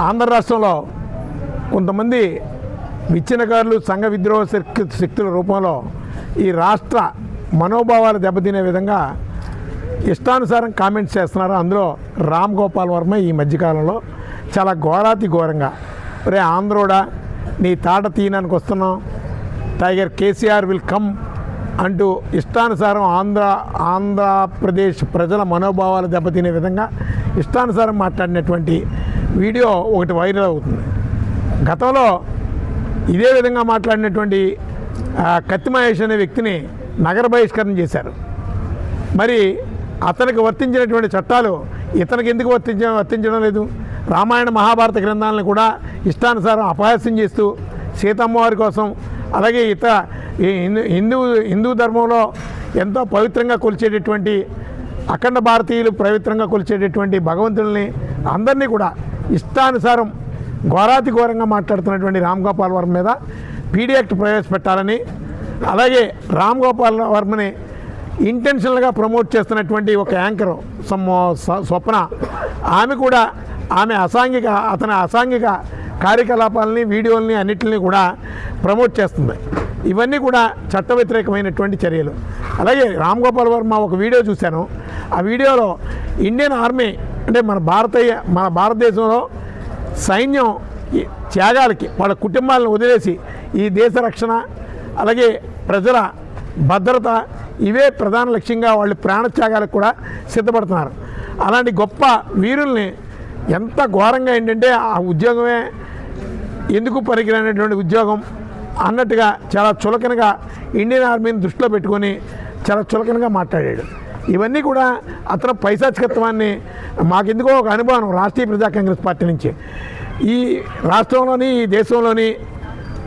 ఆంధ్ర రాష్ట్రంలో కొంతమంది విచ్ఛిన్నకారులు సంఘ విద్రోహ శక్తుల రూపంలో ఈ రాష్ట్ర మనోభావాలు దెబ్బతినే విధంగా ఇష్టానుసారం కామెంట్స్ చేస్తున్నారు. అందులో రామ్ గోపాల్ వర్మ ఈ మధ్యకాలంలో చాలా ఘోరాతి ఘోరంగా, రే ఆంధ్రోడా నీ తాట తీయడానికి వస్తున్నాం, టైగర్ కేసీఆర్ విల్ కమ్ అంటూ ఇష్టానుసారం ఆంధ్రప్రదేశ్ ప్రజల మనోభావాలు దెబ్బతినే విధంగా ఇష్టానుసారం మాట్లాడినటువంటి వీడియో ఒకటి వైరల్ అవుతుంది. గతంలో ఇదే విధంగా మాట్లాడినటువంటి కత్తి మహేష్ అనే వ్యక్తిని నగర బహిష్కరణ చేశారు. మరి అతనికి వర్తించినటువంటి చట్టాలు ఇతనికి ఎందుకు వర్తించడం లేదు? రామాయణ మహాభారత గ్రంథాలను కూడా ఇష్టానుసారం అపహాస్యం చేస్తూ సీతమ్మవారి కోసం, అలాగే హిందూ ధర్మంలో ఎంతో పవిత్రంగా కొలిచేటటువంటి అఖండ భారతీయులు పవిత్రంగా కొలిచేటటువంటి భగవంతుల్ని అందరినీ కూడా ఇష్టానుసారం ఘోరాతి ఘోరంగా మాట్లాడుతున్నటువంటి రామ్ గోపాల్ వర్మ మీద పీడీ యాక్ట్ ప్రవేశపెట్టాలని, అలాగే రామ్ గోపాల్ వర్మని ఇంటెన్షనల్గా ప్రమోట్ చేస్తున్నటువంటి ఒక యాంకర్ స్వప్న, ఆమె కూడా అతని అసాంఘిక కార్యకలాపాలని వీడియోలని అన్నింటినీ కూడా ప్రమోట్ చేస్తుంది. ఇవన్నీ కూడా చట్ట వ్యతిరేకమైనటువంటి చర్యలు. అలాగే రామ్ గోపాల్ వర్మ ఒక వీడియో చూశాను. ఆ వీడియోలో ఇండియన్ ఆర్మీ అంటే మన భారతదేశంలో సైన్యం త్యాగాలకి వాళ్ళ కుటుంబాలను వదిలేసి ఈ దేశ రక్షణ, అలాగే ప్రజల భద్రత ఇవే ప్రధాన లక్ష్యంగా వాళ్ళు ప్రాణత్యాగాలకు కూడా సిద్ధపడుతున్నారు. అలాంటి గొప్ప వీరుల్ని ఎంత ఘోరంగా ఏంటంటే ఆ ఉద్యోగమే ఎందుకు పనికిరానటువంటి ఉద్యోగం అన్నట్టుగా చాలా చులకనగా ఇండియన్ ఆర్మీని దృష్టిలో పెట్టుకొని చాలా చులకనగా మాట్లాడాడు. ఇవన్నీ కూడా అతను పైశాచికత్వాన్ని మాకెందుకో ఒక అనుభవం రాష్ట్రీయ ప్రజా కాంగ్రెస్ పార్టీ నుంచి ఈ రాష్ట్రంలోని ఈ దేశంలోని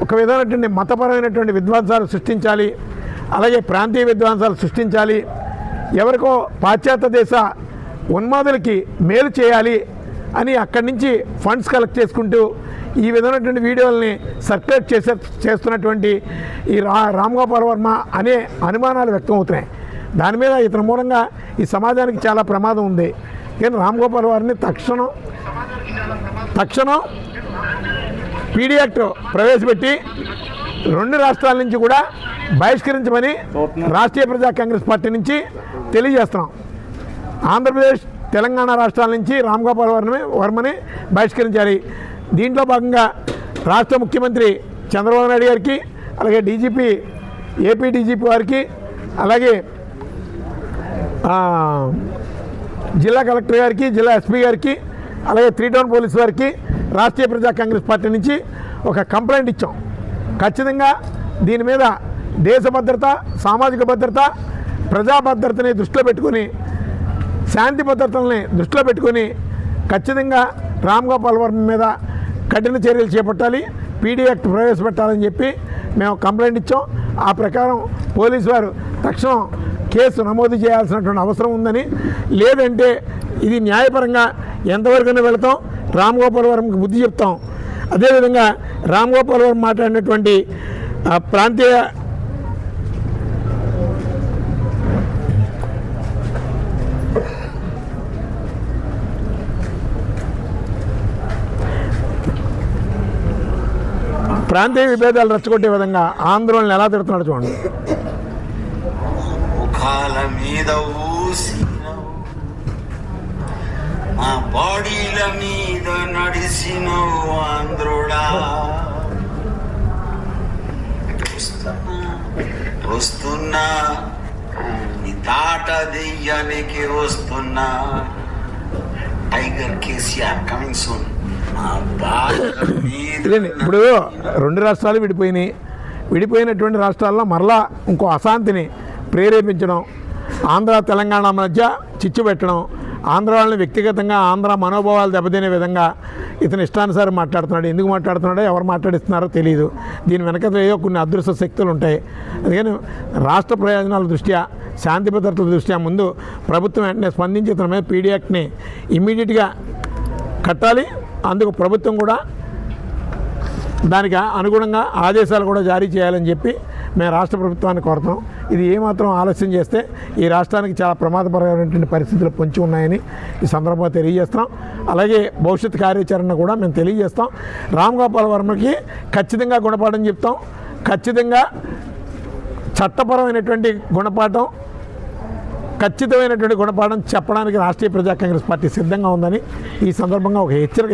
ఒక విధమైనటువంటి మతపరమైనటువంటి విధ్వంసాలు సృష్టించాలి, అలాగే ప్రాంతీయ విధ్వంసాలు సృష్టించాలి, ఎవరికో పాశ్చాత్య దేశ ఉన్మాదులకి మేలు చేయాలి అని అక్కడి నుంచి ఫండ్స్ కలెక్ట్ చేసుకుంటూ ఈ విధమైనటువంటి వీడియోలని సర్క్యులేట్ చేస్తున్నటువంటి ఈ రామ్ గోపాల్ వర్మ అనే అనుమానాలు వ్యక్తం అవుతున్నాయి. దాని మీద ఇతని మూలంగా ఈ సమాజానికి చాలా ప్రమాదం ఉంది. కానీ రామ్ గోపాల్ వర్మని తక్షణం పీడీ యాక్ట్ ప్రవేశపెట్టి 2 రాష్ట్రాల నుంచి కూడా బహిష్కరించమని రాష్ట్రీయ ప్రజా కాంగ్రెస్ పార్టీ నుంచి తెలియజేస్తున్నాం. ఆంధ్రప్రదేశ్, తెలంగాణ రాష్ట్రాల నుంచి రామ్ గోపాల్ వర్మని బహిష్కరించాలి. దీంట్లో భాగంగా రాష్ట్ర ముఖ్యమంత్రి చంద్రబాబు నాయుడు గారికి, అలాగే ఏపీ డీజీపీ వారికి, అలాగే జిల్లా కలెక్టర్ గారికి, జిల్లా ఎస్పీ గారికి, అలాగే 3 టౌన్ పోలీసు వారికి రాష్ట్రీయ ప్రజా కాంగ్రెస్ పార్టీ నుంచి ఒక కంప్లైంట్ ఇచ్చాం. ఖచ్చితంగా దీని మీద దేశ భద్రత, సామాజిక భద్రత, ప్రజా భద్రతని దృష్టిలో పెట్టుకొని, శాంతి భద్రతల్ని దృష్టిలో పెట్టుకొని ఖచ్చితంగా రామ్ గోపాల్ వర్మ మీద కఠిన చర్యలు చేపట్టాలి, పీడీ యాక్ట్ ప్రవేశపెట్టాలని చెప్పి మేము కంప్లైంట్ ఇచ్చాం. ఆ ప్రకారం పోలీసు వారు తక్షణం కేసు నమోదు చేయాల్సినటువంటి అవసరం ఉందని, లేదంటే ఇది న్యాయపరంగా ఎంతవరకైనా వెళతాం, రామ్ గోపాల్ వర్మకి బుద్ధి చెప్తాం. అదేవిధంగా రామ్ గోపాల్ వర్మ మాట్లాడినటువంటి ప్రాంతీయ విభేదాలు రెచ్చగొట్టే విధంగా ఆందోళనలు ఎలా తిడుతున్నాడు చూడండి. ముఖాల మీద మా బాడీల మీద నడిసిన ఆంధ్రుడా, వస్తున్నా నీ తాట దెయ్యానికి వస్తున్నా, టైగర్ కేసీఆర్ కమింగ్ సూన్. ఇప్పుడు 2 రాష్ట్రాలు విడిపోయినటువంటి రాష్ట్రాల్లో మరలా ఇంకో అశాంతిని ప్రేరేపించడం, ఆంధ్ర తెలంగాణ మధ్య చిచ్చు పెట్టడం, ఆంధ్ర వాళ్ళని వ్యక్తిగతంగా ఆంధ్ర మనోభావాలు దెబ్బతినే విధంగా ఇతను ఇష్టానుసారం మాట్లాడుతున్నాడు. ఎందుకు మాట్లాడుతున్నాడో, ఎవరు మాట్లాడిస్తున్నారో తెలియదు. దీని వెనక ఏదో కొన్ని అదృశ్య శక్తులు ఉంటాయి. అందుకని రాష్ట్ర ప్రయోజనాల దృష్ట్యా, శాంతి భద్రతల దృష్ట్యా ముందు ప్రభుత్వం వెంటనే స్పందించి ఇతని మీద పీడీ యాక్ట్ని ఇమ్మీడియట్గా కట్టాలి. అందుకు ప్రభుత్వం కూడా దానికి అనుగుణంగా ఆదేశాలు కూడా జారీ చేయాలని చెప్పి మేము రాష్ట్ర ప్రభుత్వాన్ని కోరుతున్నాం. ఇది ఏమాత్రం ఆలస్యం చేస్తే ఈ రాష్ట్రానికి చాలా ప్రమాదకరమైనటువంటి పరిస్థితులు పొంచి ఉన్నాయని ఈ సందర్భంగా తెలియజేస్తున్నాం. అలాగే భవిష్యత్ కార్యాచరణ కూడా మేము తెలియజేస్తాం. రామ్ గోపాల్ వర్మకి ఖచ్చితంగా గుణపాఠం చెప్తాం. ఖచ్చితంగా చట్టపరమైనటువంటి గుణపాఠం, ఖచ్చితమైనటువంటి గుణపాఠం చెప్పడానికి రాష్ట్రీయ ప్రజా కాంగ్రెస్ పార్టీ సిద్ధంగా ఉందని ఈ సందర్భంగా ఒక హెచ్చరిక